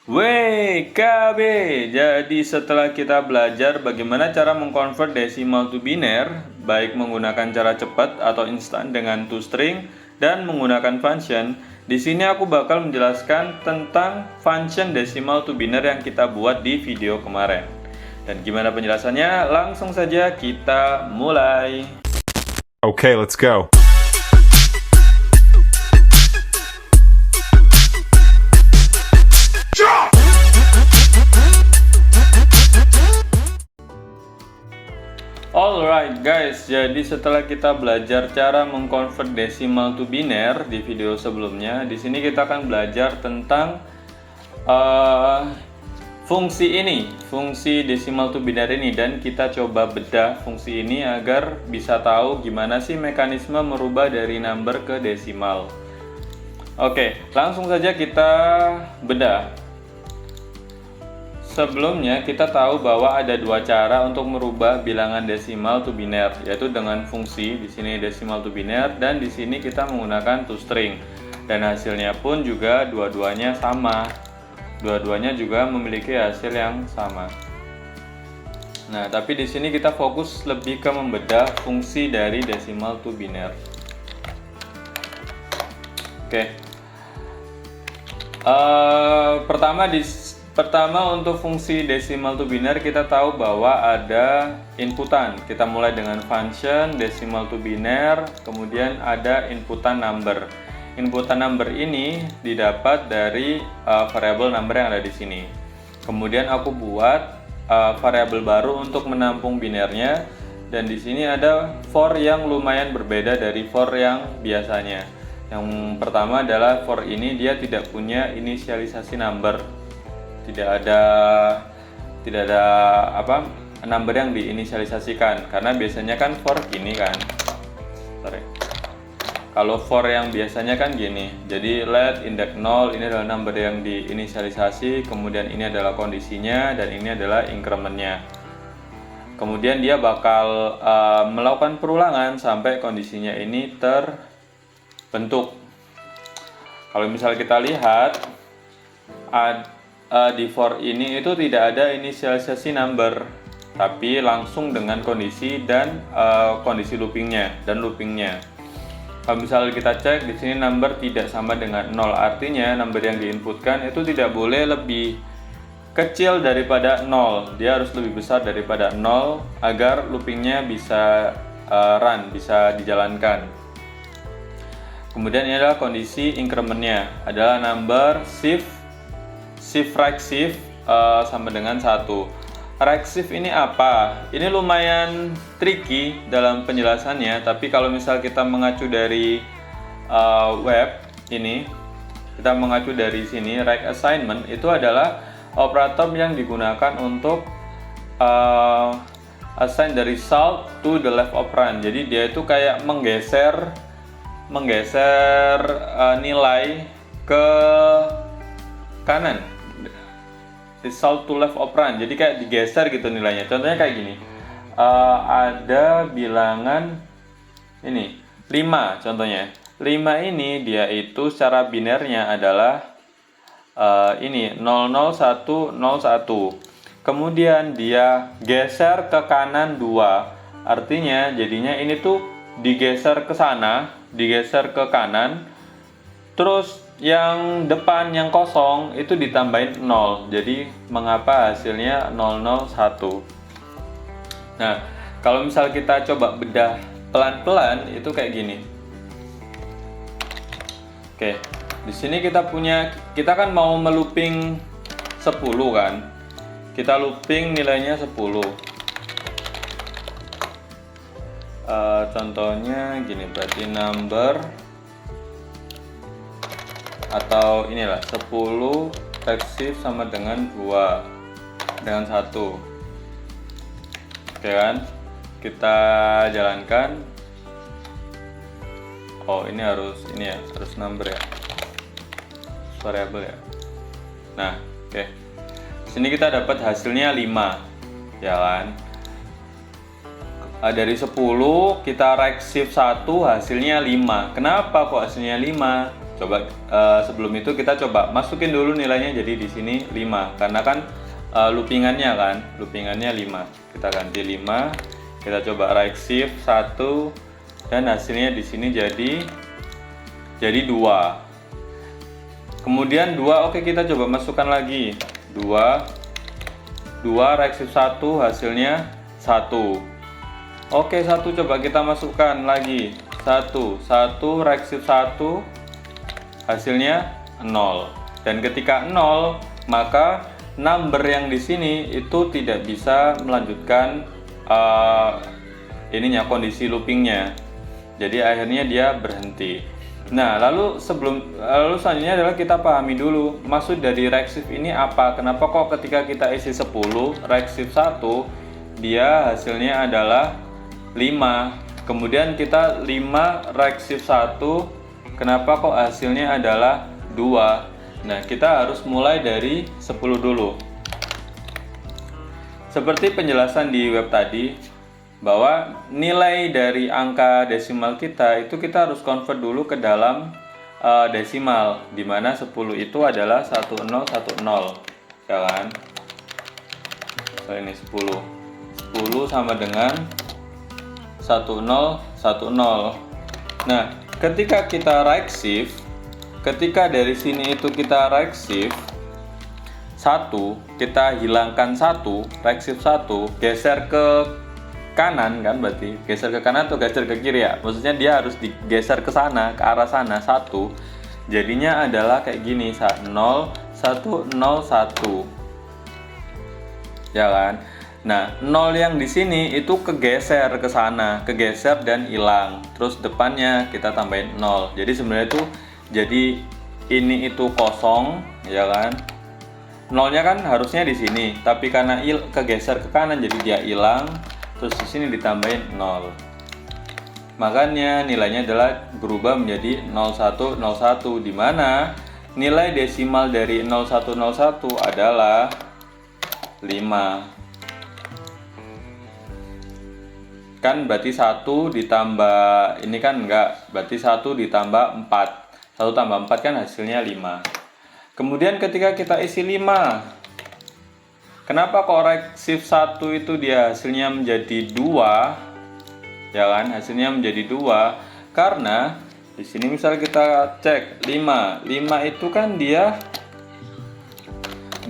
WKB. Jadi setelah kita belajar bagaimana cara mengkonvert desimal to biner, baik menggunakan cara cepat atau instan dengan toString dan menggunakan function, di sini aku bakal menjelaskan tentang function desimal to biner yang kita buat di video kemarin. Dan gimana penjelasannya? Langsung saja kita mulai. Okay, let's go. Alright guys, jadi setelah kita belajar cara mengkonvert desimal to biner di video sebelumnya, di sini kita akan belajar tentang fungsi ini, fungsi desimal to biner ini, dan kita coba bedah fungsi ini agar bisa tahu gimana sih mekanisme merubah dari number ke desimal. Oke, langsung saja kita bedah. Sebelumnya kita tahu bahwa ada dua cara untuk merubah bilangan desimal to biner, yaitu dengan fungsi di sini desimal to biner dan di sini kita menggunakan toString. Dan hasilnya pun juga dua-duanya sama. Dua-duanya juga memiliki hasil yang sama. Nah, tapi di sini kita fokus lebih ke membedah fungsi dari desimal to biner. Oke. Pertama untuk fungsi desimal to biner kita tahu bahwa ada inputan. Kita mulai dengan function desimal to biner, kemudian ada inputan number. Inputan number ini didapat dari variabel number yang ada di sini. Kemudian aku buat variabel baru untuk menampung binernya, dan di sini ada for yang lumayan berbeda dari for yang biasanya. Yang pertama adalah for ini dia tidak punya inisialisasi number. Tidak ada number yang diinisialisasikan, karena biasanya kan for gini kan. Kalau for yang biasanya kan gini. Jadi let index 0 ini adalah number yang diinisialisasi, kemudian ini adalah kondisinya dan ini adalah incrementnya. Kemudian dia bakal melakukan perulangan sampai kondisinya ini terbentuk. Kalau misal kita lihat di for ini itu tidak ada inisialisasi number, tapi langsung dengan kondisi dan kondisi loopingnya. Kalau misalnya kita cek di sini number tidak sama dengan 0, artinya number yang diinputkan itu tidak boleh lebih kecil daripada 0. Dia harus lebih besar daripada 0 agar loopingnya bisa run, bisa dijalankan. Kemudian ini adalah kondisi incrementnya, adalah number shift right shift sama dengan 1. Right shift ini apa? Ini lumayan tricky dalam penjelasannya, tapi kalau misal kita mengacu dari web ini, kita mengacu dari sini, right assignment itu adalah operator yang digunakan untuk assign the result to the left operand. Jadi dia itu kayak menggeser nilai ke kanan, result to left operand. Jadi kayak digeser gitu nilainya. Contohnya kayak gini. Ada bilangan ini 5 contohnya. 5 ini dia itu secara binernya adalah ini 00101. Kemudian dia geser ke kanan 2. Artinya jadinya ini tuh digeser ke sana, digeser ke kanan. Terus yang depan yang kosong itu ditambahin 0. Jadi mengapa hasilnya 001? Nah, kalau misal kita coba bedah pelan-pelan itu kayak gini. Oke, di sini kita kan mau melooping 10 kan. Kita looping nilainya 10. Contohnya gini, berarti number atau inilah 10 text shift sama dengan 2 dengan 1. Oke kan, kita jalankan. Oh, ini harus number ya, variable ya. Nah, oke. Sini kita dapat hasilnya 5 ya kan. Dari 10 kita right shift 1 hasilnya 5. Kenapa kok hasilnya 5? Coba sebelum itu kita coba masukin dulu nilainya, jadi di sini 5 karena kan loopingannya 5. Kita ganti 5. Kita coba right shift 1 dan hasilnya di sini jadi 2. Kemudian 2, oke, kita coba masukkan lagi 2 right shift 1 hasilnya 1. Oke, 1 coba kita masukkan lagi 1 right shift 1 hasilnya 0. Dan ketika 0, maka number yang di sini itu tidak bisa melanjutkan kondisi loopingnya. Jadi akhirnya dia berhenti. Nah, lalu selanjutnya adalah kita pahami dulu maksud dari right shift ini apa. Kenapa kok ketika kita isi 10 right shift 1 dia hasilnya adalah 5. Kemudian kita 5 right shift 1, kenapa kok hasilnya adalah 2. Nah, kita harus mulai dari 10 dulu. Seperti penjelasan di web tadi, bahwa nilai dari angka desimal kita itu kita harus convert dulu ke dalam desimal, dimana 10 itu adalah 1010, ya kan? So, ini 10 sama dengan 1010. Nah, ketika kita right shift, ketika dari sini itu kita right shift 1, kita hilangkan 1, right shift 1, geser ke kanan kan, berarti geser ke kanan atau geser ke kiri ya, maksudnya dia harus digeser ke sana, ke arah sana 1, jadinya adalah kayak gini 0 1 0 1, ya kan. Nah, 0 yang di sini itu kegeser ke sana, kegeser dan hilang, terus depannya kita tambahin 0, jadi sebenarnya itu jadi ini itu kosong, ya kan. 0-nya kan harusnya di sini, tapi karena kegeser ke kanan jadi dia hilang. Terus di sini ditambahin 0. Makanya nilainya adalah berubah menjadi 0101, di mana nilai desimal dari 0101 adalah 5. Kan berarti 1 ditambah ini kan enggak, berarti 1 ditambah 4. 1 tambah 4 kan hasilnya 5. Kemudian ketika kita isi 5, kenapa kok right shift 1 itu dia hasilnya menjadi 2? Ya kan, hasilnya menjadi 2 karena di sini misal kita cek 5 itu kan dia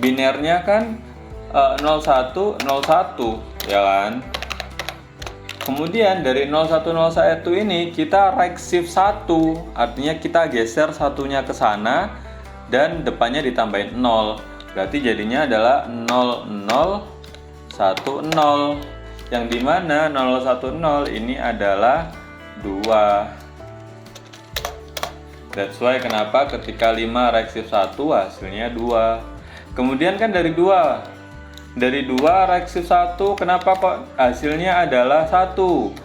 binernya kan 0101, ya kan. Kemudian dari 0101 ini kita right shift 1, artinya kita geser satunya ke sana dan depannya ditambahin 0. Berarti jadinya adalah 0010, yang dimana 010 ini adalah 2. That's why kenapa ketika 5 right shift 1 hasilnya 2. Kemudian kan dari 2 right shift 1 kenapa kok hasilnya adalah 1?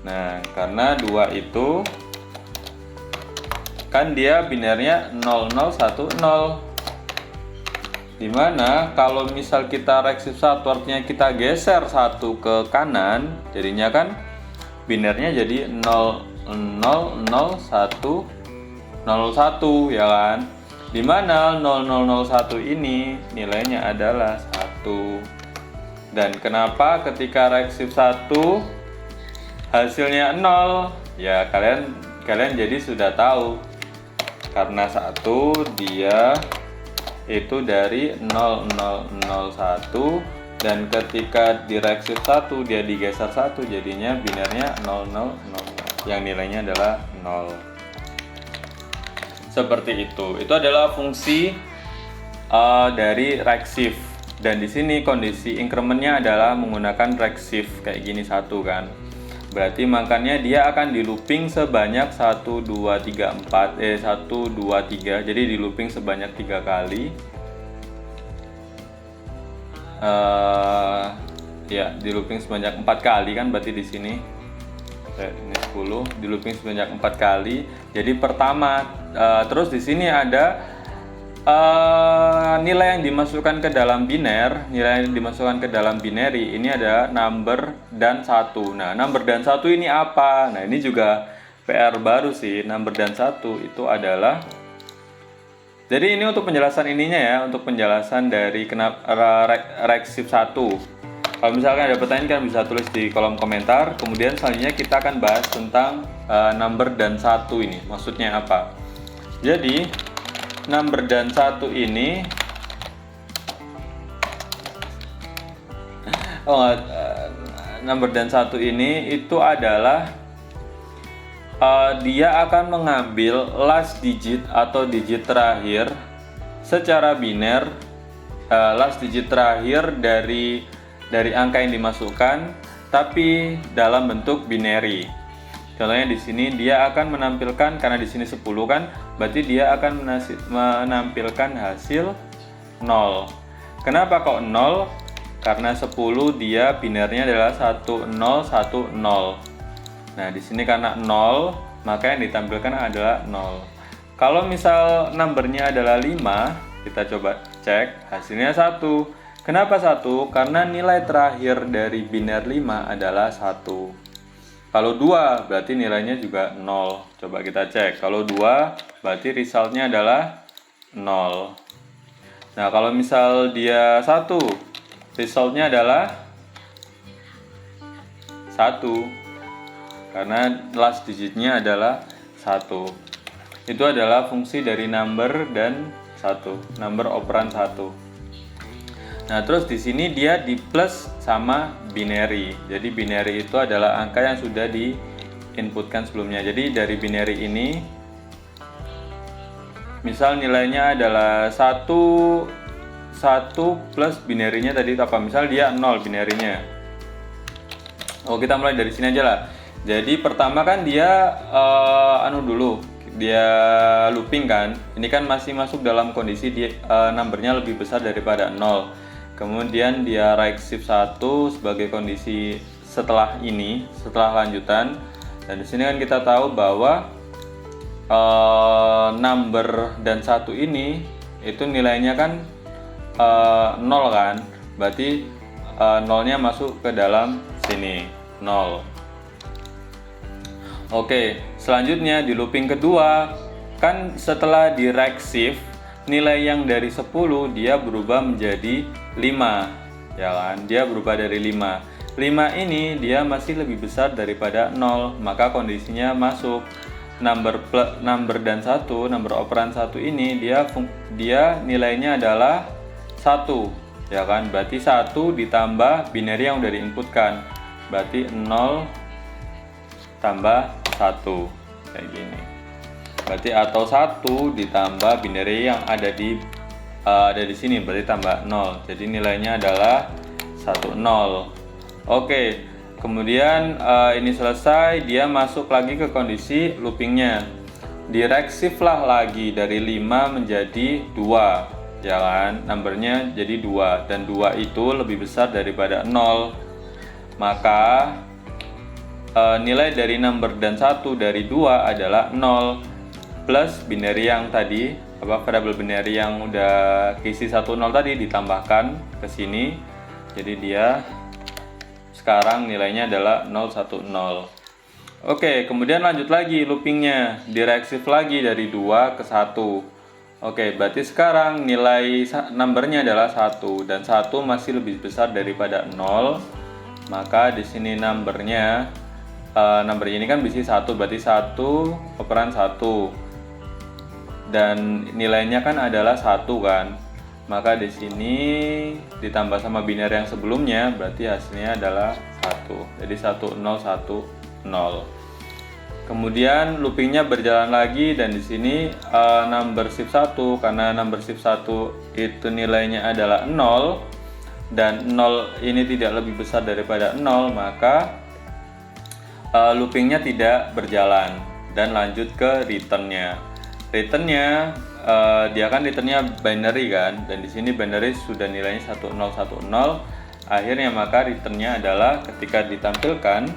Nah, karena 2 itu kan dia binernya 0010, dimana kalau misal kita right shift 1 artinya kita geser 1 ke kanan, jadinya kan binernya jadi 000101, ya kan, dimana 0001 ini nilainya adalah 1. Dan kenapa ketika right shift 1 hasilnya 0? Ya kalian jadi sudah tahu, karena 1 dia itu dari 0001, dan ketika di right shift 1 dia digeser 1, jadinya binernya 0000 yang nilainya adalah 0. Seperti itu. Itu adalah fungsi dari right shift. Dan di sini kondisi incrementnya adalah menggunakan right shift kayak gini 1 kan. Berarti makanya dia akan di looping sebanyak 1 2 3. Jadi di looping sebanyak 3 kali. Ya, di looping sebanyak 4 kali kan, berarti di sini ini 10, di looping sebanyak 4 kali. Jadi pertama, terus di sini ada nilai yang dimasukkan ke dalam biner, binary ini ada number dan 1. Nah, number dan 1 ini apa? Nah, ini juga PR baru sih. Number dan 1 itu adalah Jadi ini untuk penjelasan ininya ya, untuk penjelasan dari kenapa Reksif 1. Kalau misalkan ada pertanyaan kan bisa tulis di kolom komentar. Kemudian selanjutnya kita akan bahas tentang number dan 1 ini. Maksudnya apa? Jadi number dan 1 ini number dan 1 ini itu adalah dia akan mengambil last digit atau digit terakhir secara biner, last digit terakhir dari angka yang dimasukkan, tapi dalam bentuk binary. Contohnya di sini dia akan menampilkan, karena di sini 10 kan, berarti dia akan menampilkan hasil 0. Kenapa kok 0? Karena 10 dia binernya adalah 1010. Nah, di sini karena 0, maka yang ditampilkan adalah 0. Kalau misal numbernya adalah 5, kita coba cek, hasilnya 1. Kenapa 1? Karena nilai terakhir dari biner 5 adalah 1. Kalau 2, berarti nilainya juga 0. Coba kita cek. Kalau 2, berarti resultnya adalah 0. Nah, kalau misal dia 1, resultnya adalah 1. Karena last digitnya adalah 1. Itu adalah fungsi dari number dan 1. Number operan 1. Nah, terus di sini dia di plus sama binary. Jadi binary itu adalah angka yang sudah di-inputkan sebelumnya. Jadi dari binary ini, misal nilainya adalah 1 plus binary-nya tadi apa? Misal dia 0 binary-nya. Oh, kita mulai dari sini aja lah. Jadi pertama kan dia dia looping kan. Ini kan masih masuk dalam kondisi dia numbernya lebih besar daripada 0. Kemudian dia Reksif 1 sebagai kondisi setelah ini, setelah lanjutan. Dan di sini kan kita tahu bahwa number dan 1 ini itu nilainya kan 0 kan. Berarti 0-nya masuk ke dalam sini, 0. Oke, selanjutnya di looping kedua, kan setelah di Reksif, nilai yang dari 10 dia berubah menjadi 5, ya kan? Dia berubah dari 5. 5 ini dia masih lebih besar daripada 0, maka kondisinya masuk. Number dan 1, number operan 1 ini dia nilainya adalah 1, ya kan? Berarti 1 ditambah binary yang udah diinputkan. Berarti 0 tambah 1 kayak gini. Berarti atau 1 ditambah binary yang ada di sini, berarti tambah 0. Jadi nilainya adalah 10. Oke. Kemudian ini selesai, dia masuk lagi ke kondisi loopingnya. Direksif lah lagi dari 5 menjadi 2, ya kan? Numbernya jadi 2 dan 2 itu lebih besar daripada 0. Maka nilai dari number dan 1 dari 2 adalah 0 plus binary yang tadi, variabel binary yang udah keisi 10 tadi ditambahkan ke sini. Jadi dia sekarang nilainya adalah 010. Oke, kemudian lanjut lagi loopingnya, direksif lagi dari 2 ke 1. Oke, berarti sekarang nilai numbernya adalah 1 dan 1 masih lebih besar daripada 0. Maka di sini numbernya ini kan bisa 1, berarti 1 operan 1 dan nilainya kan adalah 1 kan. Maka di sini ditambah sama binary yang sebelumnya, berarti hasilnya adalah 1. Jadi 1010. Kemudian loopingnya berjalan lagi dan di sini number shift 1, karena number shift 1 itu nilainya adalah 0 dan 0 ini tidak lebih besar daripada 0, maka loopingnya tidak berjalan dan lanjut ke returnnya. Returnnya dia kan returnnya binary kan, dan di sini binary sudah nilainya 1010. Akhirnya maka returnnya adalah ketika ditampilkan,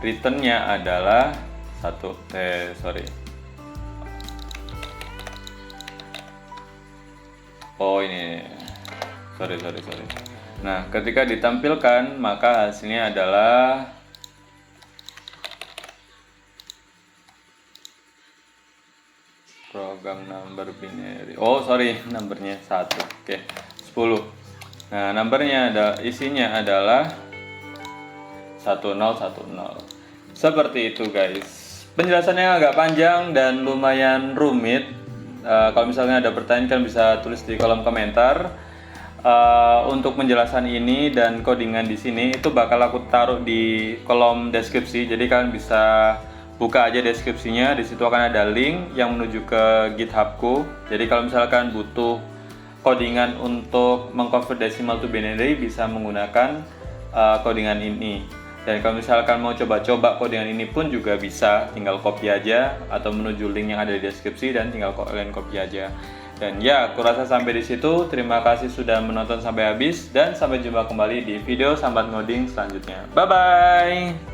returnnya adalah sorry. Nah, ketika ditampilkan maka hasilnya adalah binary. Oh, sorry, numbernya 1. Oke, 10. Nah, numbernya isinya adalah 1010. Seperti itu, guys. Penjelasannya agak panjang dan lumayan rumit. Kalau misalnya ada pertanyaan, kalian bisa tulis di kolom komentar. Untuk penjelasan ini dan codingan di sini itu bakal aku taruh di kolom deskripsi. Jadi kalian bisa buka aja deskripsinya. Di situ akan ada link yang menuju ke GitHubku. Jadi kalau misalkan butuh codingan untuk mengconvert decimal to binary, bisa menggunakan codingan ini. Dan kalau misalkan mau coba-coba codingan ini pun juga bisa, tinggal copy aja atau menuju link yang ada di deskripsi dan tinggal kalian copy aja. Dan ya, aku rasa sampai di situ. Terima kasih sudah menonton sampai habis dan sampai jumpa kembali di video Sambat Ngoding selanjutnya. Bye bye.